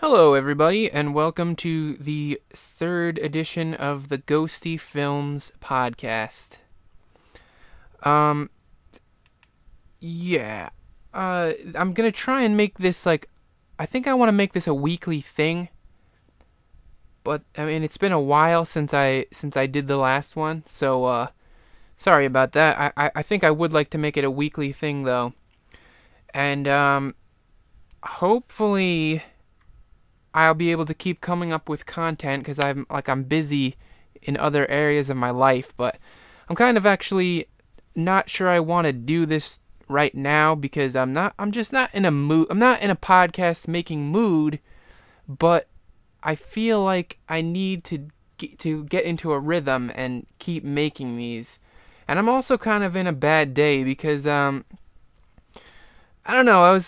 Hello, everybody, and welcome to the third edition of the GhostyFilms podcast. Um, yeah, I'm gonna try and make this I think I want to make this a weekly thing, but I mean it's been a while since I did the last one, so sorry about that. I think I would like to make it a weekly thing though, and hopefully I'll be able to keep coming up with content because I'm busy in other areas of my life, but I'm kind of actually not sure I want to do this right now because I'm just not in a mood. I'm not in a podcast making mood, but I feel like I need to get into a rhythm and keep making these. And I'm also kind of in a bad day because I don't know,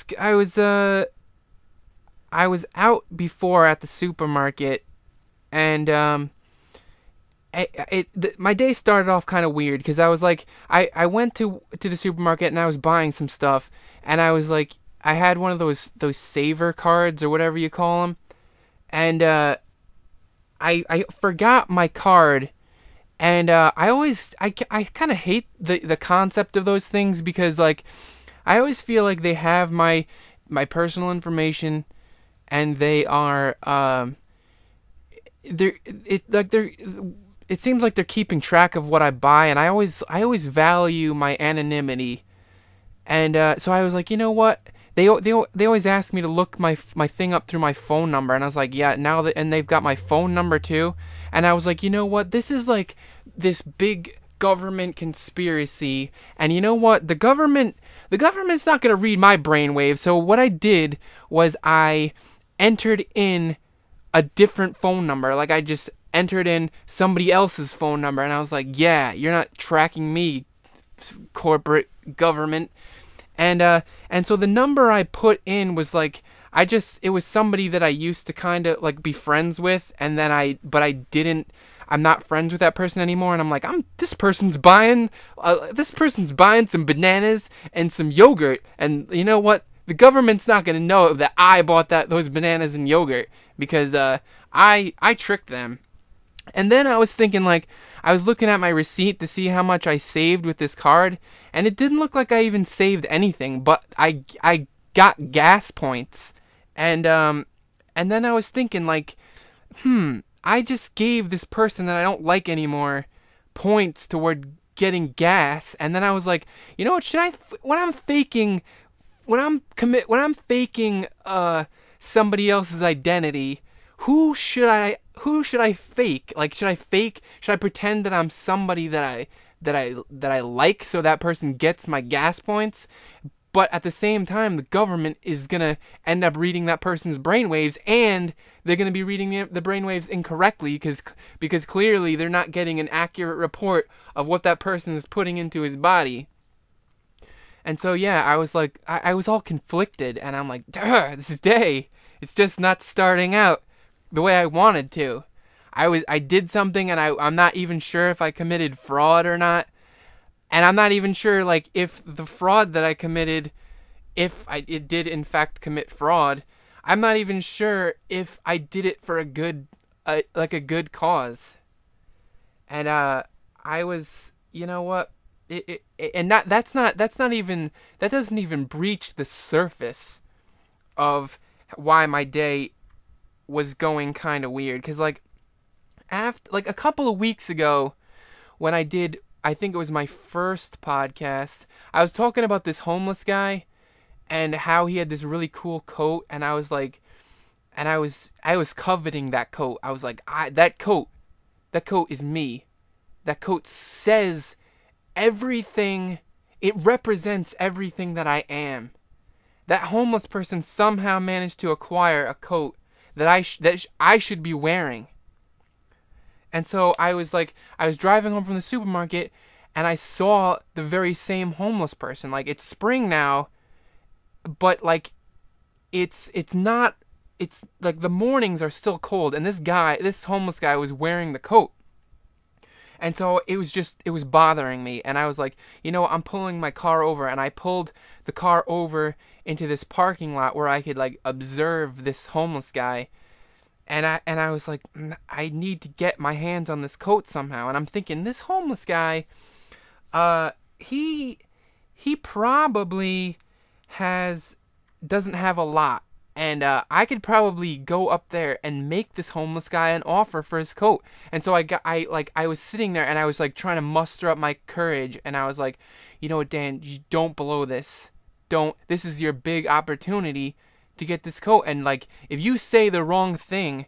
I was out before at the supermarket, and my day started off kind of weird because I was like, I went to the supermarket and I was buying some stuff, and I was like, I had one of those saver cards or whatever you call them, and I forgot my card, and I kind of hate the concept of those things because like I always feel like they have my personal information, and they are it seems like they're keeping track of what I buy, and I always value my anonymity, and so I was like, you know what, they always ask me to look my thing up through my phone number, and I was like, yeah, now that, and they've got my phone number too, and I was like, you know what, this is like this big government conspiracy, and you know what, the government's not going to read my brainwave. So what I did was I entered in a different phone number. Like I just entered in somebody else's phone number, and I was like, yeah, you're not tracking me, corporate government. And so the number I put in was like, it was somebody that I used to kind of like be friends with, and then I'm not friends with that person anymore, and I'm like, this person's buying some bananas and some yogurt, and you know what? The government's not gonna know that I bought those bananas and yogurt because I tricked them. And then I was thinking, like, I was looking at my receipt to see how much I saved with this card, and it didn't look like I even saved anything, but I got gas points, and then I was thinking, like, I just gave this person that I don't like anymore points toward getting gas, and then I was like, you know what? When I'm faking somebody else's identity, who should I fake? Like, should I pretend that I'm somebody that I like, so that person gets my gas points? But at the same time, the government is gonna end up reading that person's brainwaves, and they're gonna be reading the brainwaves incorrectly because clearly they're not getting an accurate report of what that person is putting into his body. And so yeah, I was like, I was all conflicted, and I'm like, this day, it's just not starting out the way I wanted to. I did something, and I'm not even sure if I committed fraud or not. And I'm not even sure, like, if the fraud that I committed, it did in fact commit fraud, I'm not even sure if I did it for a good cause. And I was, you know what, that doesn't even breach the surface of why my day was going kind of weird. Because like a couple of weeks ago, when I think it was my first podcast, I was talking about this homeless guy and how he had this really cool coat, and I was like, and I was coveting that coat. I was like, that coat is me. That coat says everything. It represents everything that I am. That homeless person somehow managed to acquire a coat that I should be wearing. And so I was driving home from the supermarket, and I saw the very same homeless person. Like, it's spring now, but like, it's like the mornings are still cold, and this homeless guy was wearing the coat. And so it was bothering me. And I was like, I'm pulling my car over. And I pulled the car over into this parking lot where I could, like, observe this homeless guy. And I was like, I need to get my hands on this coat somehow. And I'm thinking, this homeless guy, he probably doesn't have a lot. And I could probably go up there and make this homeless guy an offer for his coat. And so I was sitting there and I was like trying to muster up my courage. And I was like, you know what, Dan, you don't blow this. This is your big opportunity to get this coat. And like, if you say the wrong thing,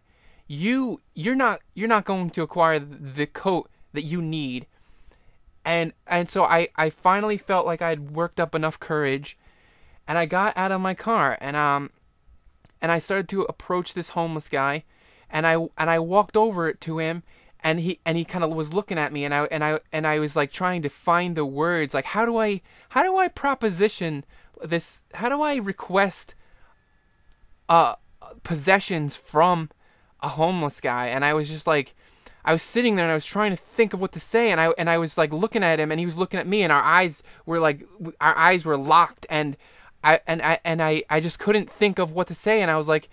you're not going to acquire the coat that you need. And so I finally felt like I'd worked up enough courage, and I got out of my car, and I started to approach this homeless guy, and I walked over to him, and he kind of was looking at me, and I was like trying to find the words, like how do I proposition this? How do I request possessions from a homeless guy? And I was just like, I was sitting there and I was trying to think of what to say, and I was like looking at him, and he was looking at me, and our eyes were locked, and I just couldn't think of what to say, and I was like,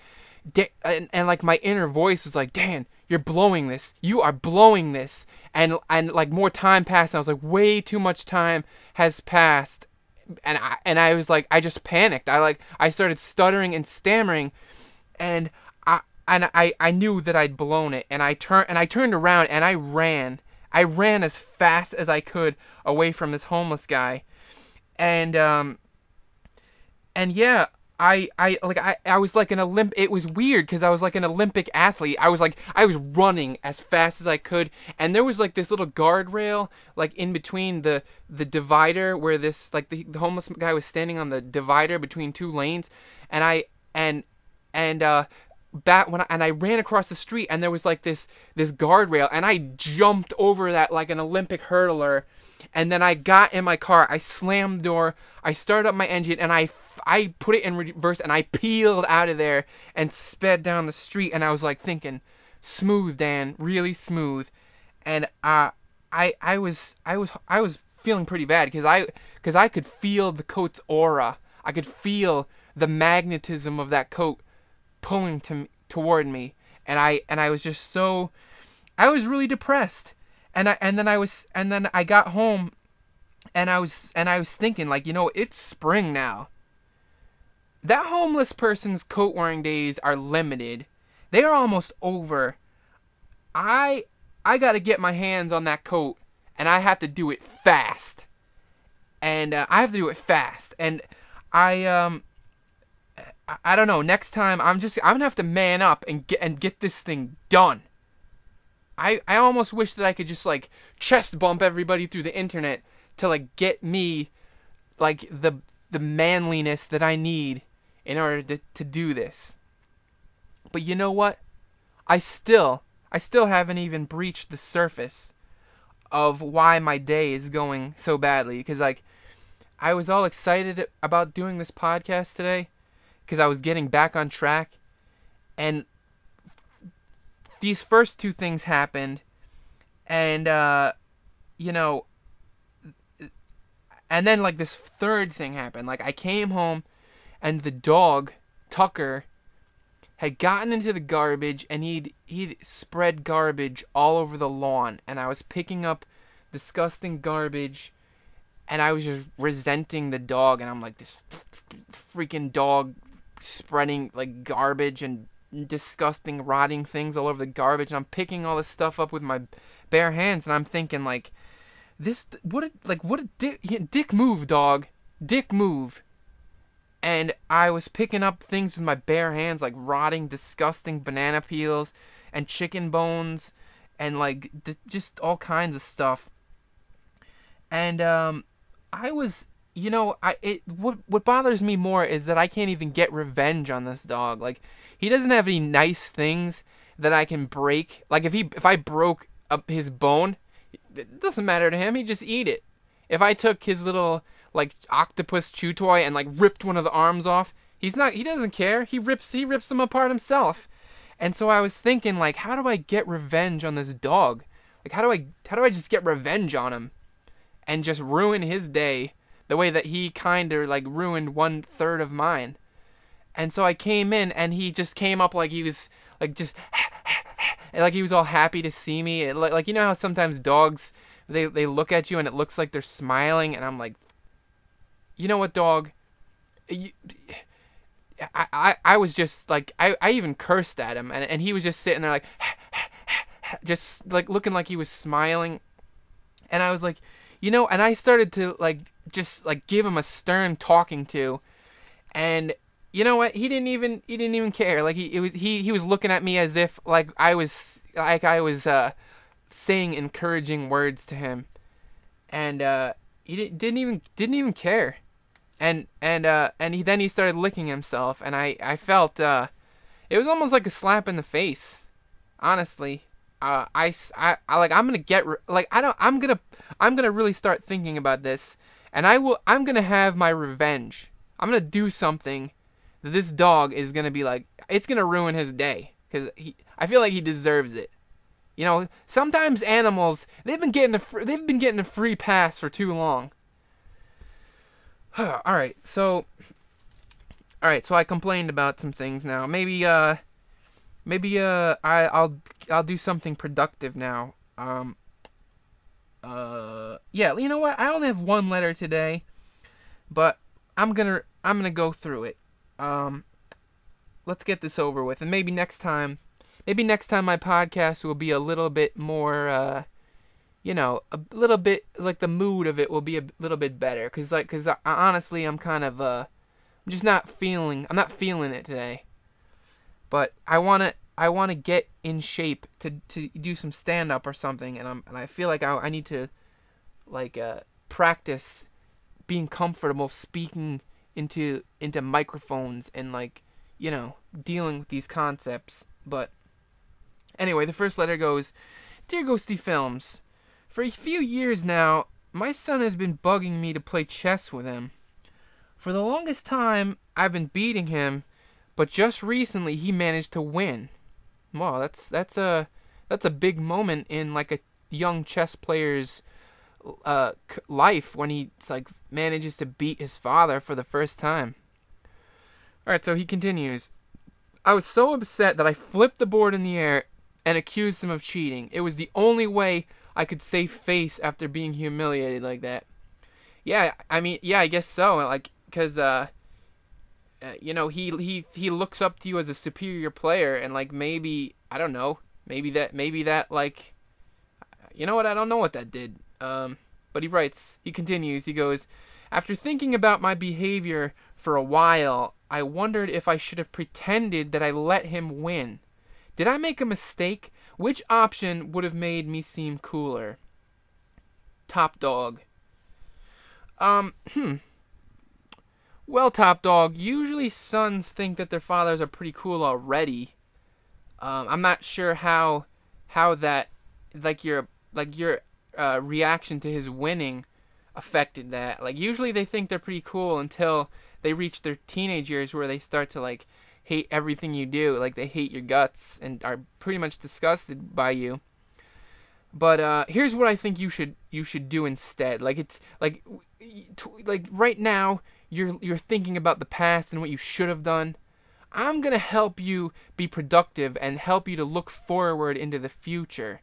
and like my inner voice was like, Dan, you're blowing this. You are blowing this. And like more time passed, and I was like, way too much time has passed, and I was like, I just panicked. I started stuttering and stammering, and I knew that I'd blown it, and I turned around and I ran as fast as I could away from this homeless guy, and yeah, I was like an it was weird because I was like an Olympic athlete. I was running as fast as I could, and there was like this little guardrail like in between the divider where this like the homeless guy was standing on the divider between two lanes, and I ran across the street, and there was like this guardrail, and I jumped over that like an Olympic hurdler, and then I got in my car, I slammed the door, I started up my engine, and I put it in reverse, and I peeled out of there and sped down the street, and I was like thinking, smooth, Dan, really smooth, and I was feeling pretty bad because I could feel the coat's aura, I could feel the magnetism of that coat pulling toward me, and I was just so, I was really depressed, and then I got home, and I was thinking, like, it's spring now. That homeless person's coat wearing days are limited. They are almost over. I gotta get my hands on that coat, and I have to do it fast. And I don't know. Next time, I'm gonna have to man up and get this thing done. I almost wish that I could just like chest bump everybody through the internet to like get me like the manliness that I need in order to do this. But you know what? I still haven't even breached the surface of why my day is going so badly, because like I was all excited about doing this podcast today, because I was getting back on track, and these first two things happened, and and then like this third thing happened. Like I came home, and the dog Tucker had gotten into the garbage, and he'd spread garbage all over the lawn, and I was picking up disgusting garbage, and I was just resenting the dog, and I'm like, this freaking dog spreading like garbage and disgusting rotting things all over the garbage, and I'm picking all this stuff up with my bare hands, and I'm thinking like, what a dick move, dog, dick move. And I was picking up things with my bare hands, like rotting, disgusting banana peels and chicken bones and like just all kinds of stuff. And I was, what bothers me more is that I can't even get revenge on this dog. Like, he doesn't have any nice things that I can break. Like, if I broke up his bone, it doesn't matter to him. He'd just eat it. If I took his little like octopus chew toy and like ripped one of the arms off, he doesn't care. He rips them apart himself. And so I was thinking, like, how do I get revenge on this dog? Like, how do I just get revenge on him and just ruin his day the way that he kind of like ruined 1/3 of mine? And so I came in, and he just came up like he was like just like he was all happy to see me. Like you know how sometimes dogs they look at you and it looks like they're smiling, and I'm like, you know what, dog? You, I was just like I even cursed at him, and he was just sitting there like just like looking like he was smiling, and I was like, you know, and I started to like just like give him a stern talking to, and you know what, he didn't even care. Like he was looking at me as if like I was saying encouraging words to him, and he didn't even care. Then he started licking himself, and I felt it was almost like a slap in the face, honestly. I like I'm gonna get like I don't I'm gonna really start thinking about this, and I'm gonna have my revenge. I'm gonna do something that this dog is gonna be like, it's gonna ruin his day, because I feel like he deserves it. You know, sometimes animals, they've been getting a free pass for too long. All right, so I complained about some things now. Maybe I'll do something productive now. Yeah, you know what? I only have one letter today, but I'm gonna go through it. Let's get this over with, and maybe next time my podcast will be a little bit more, a little bit like the mood of it will be a little bit better, cause honestly I'm kind of I'm not feeling it today, but I wanna get in shape to do some stand up or something, and I feel like I need to like practice being comfortable speaking into microphones and like, you know, dealing with these concepts. But anyway, the first letter goes, "Dear GhostyFilms, for a few years now, my son has been bugging me to play chess with him. For the longest time, I've been beating him, but just recently he managed to win." Wow, that's a big moment in like a young chess player's life, when he like manages to beat his father for the first time. All right, so he continues. "I was so upset that I flipped the board in the air and accused him of cheating. It was the only way I could save face after being humiliated like that." Yeah, I mean, yeah, I guess so. Like, cause you know, he looks up to you as a superior player, and like maybe, I don't know, maybe that like, you know what, I don't know what that did. But he continues, he goes, "After thinking about my behavior for a while, I wondered if I should have pretended that I let him win. Did I make a mistake? Which option would have made me seem cooler? Top Dog." Well, Top Dog, usually sons think that their fathers are pretty cool already. I'm not sure how that, like your reaction to his winning affected that. Like, usually they think they're pretty cool until they reach their teenage years, where they start to like hate everything you do. Like, they hate your guts and are pretty much disgusted by you. But here's what I think you should do instead. Like, it's like right now you're thinking about the past and what you should have done. I'm gonna help you be productive and help you to look forward into the future.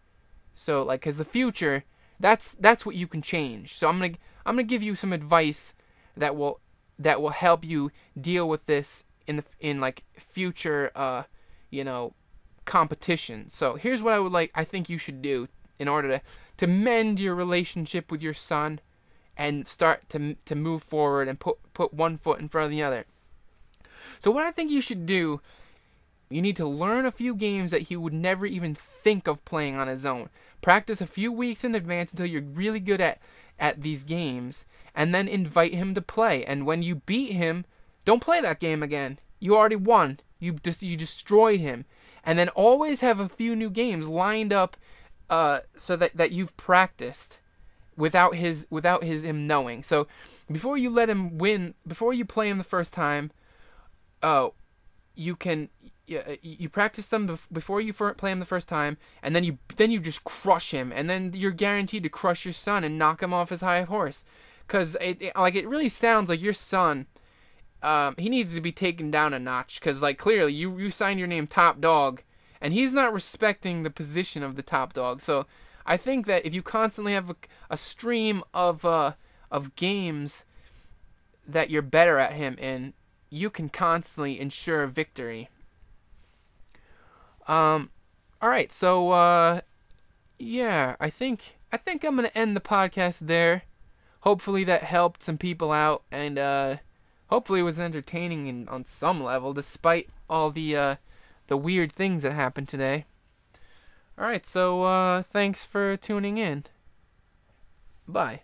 So like, cause the future, that's what you can change. So I'm gonna give you some advice that will help you deal with this in like future competition. So here's what I think you should do in order to mend your relationship with your son and start to move forward and put one foot in front of the other. So what I think you should do, you need to learn a few games that he would never even think of playing on his own. Practice a few weeks in advance until you're really good at these games, and then invite him to play. And when you beat him, don't play that game again. You already won. You destroyed him. And then always have a few new games lined up, so that you've practiced without him knowing. So before you let him win, before you play him the first time, you can you practice them before you play him the first time, and then you just crush him, and then you're guaranteed to crush your son and knock him off his high horse, because it really sounds like your son. He needs to be taken down a notch, because like clearly you signed your name top dog, and he's not respecting the position of the top dog. So I think that if you constantly have a stream of games that you're better at him in, you can constantly ensure victory. All right, so yeah, I think I'm gonna end the podcast there. Hopefully that helped some people out, and hopefully it was entertaining on some level, despite all the weird things that happened today. All right, so thanks for tuning in. Bye.